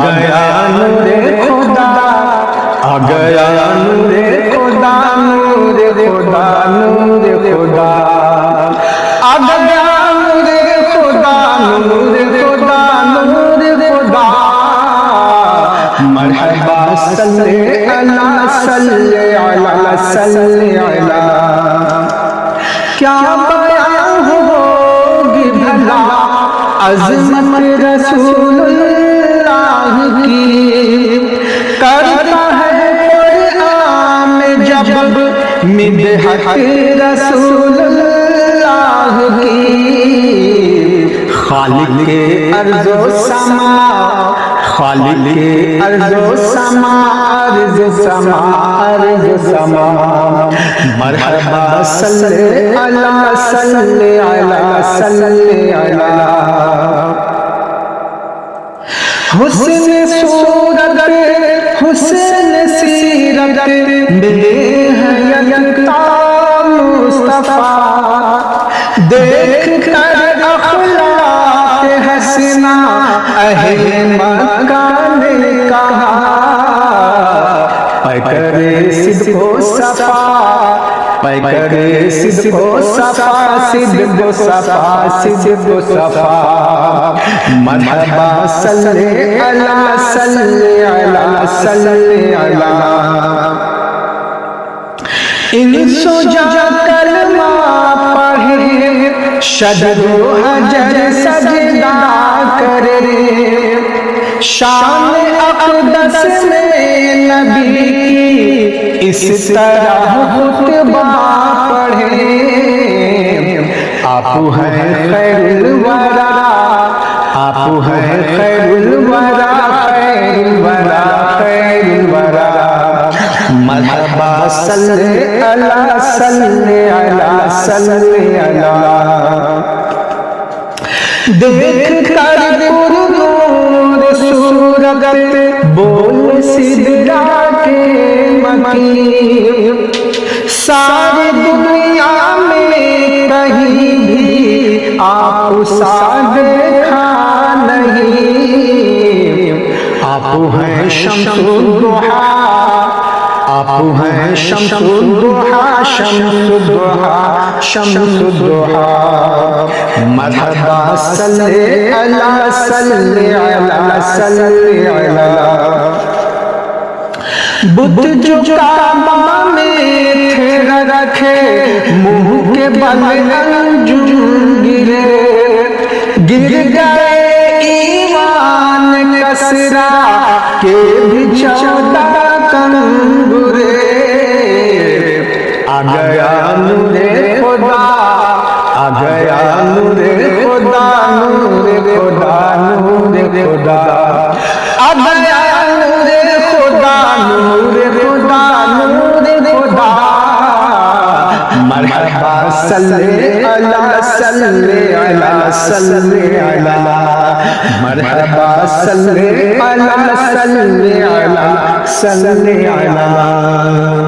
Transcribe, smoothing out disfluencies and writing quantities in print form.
گیا نور خدا، آ گیا نور خدا، نور خدا، نور خدا، آ گیا نور خدا، نور خدا، نور خدا، مرحبا صلی علی صلی علی صلی علی، کیا بیان ہوگی بھلا عظمت رسول اللہ کی، کرتا ہے قرآن میں جب مدحت رسول اللہ کی، خالق کے ارض و سما، خالق کے ارض و سما، ارض و سما، ارض و سما، مرحبا صلی علی صلی علی صلی علی، حسن صورت حسن سیرت ملے ہیں یکتا مصطفیٰ، دیکھ کر اخلاق حسنا اہل مکہ نے کہا، پیکر صدق و صفا، پیکر صدق و صفا، صدق و صفا، صدق و صفا، مرحبا صلی علی صلی علی صلی علی، انس و جان کلمہ پڑھے، شجر و حجر سجدہ کرے، شان اقدس میں نبی کی اس طرح خطبہ پڑھے، آپ ہیں خیر الورا، آپ ہیں خیر الورا، خیر الورا، خیر الورا، مرحبا صلی علی صلی علی صلی علی، دیکھ کر پرنور صورت بول سدرا کے مکین، ساری دنیا میں کہیں بھی آپ سا دیکھا نہیں، آپ ہیں شمس الضحیٰ، آپ ہیں شمس الضحیٰ، شمس الضحیٰ، شمس الضحیٰ، مرحبا صلی علی صلی علی صلی علی، بت جو کعبہ میں تھے رکھے، منہ کے بل انجم گرے، گر گئے ایمان کسرا کے بھی 14 کنگرے، آ گیا نور خدا، آ گیا نور خدا، نور خدا، نور خدا، آ گیا نور خدا، نور خدا، نور خدا، مرحبا صلی علی صلی علی صلی علی، مرحبا صلی علی صلی علی صلی علی۔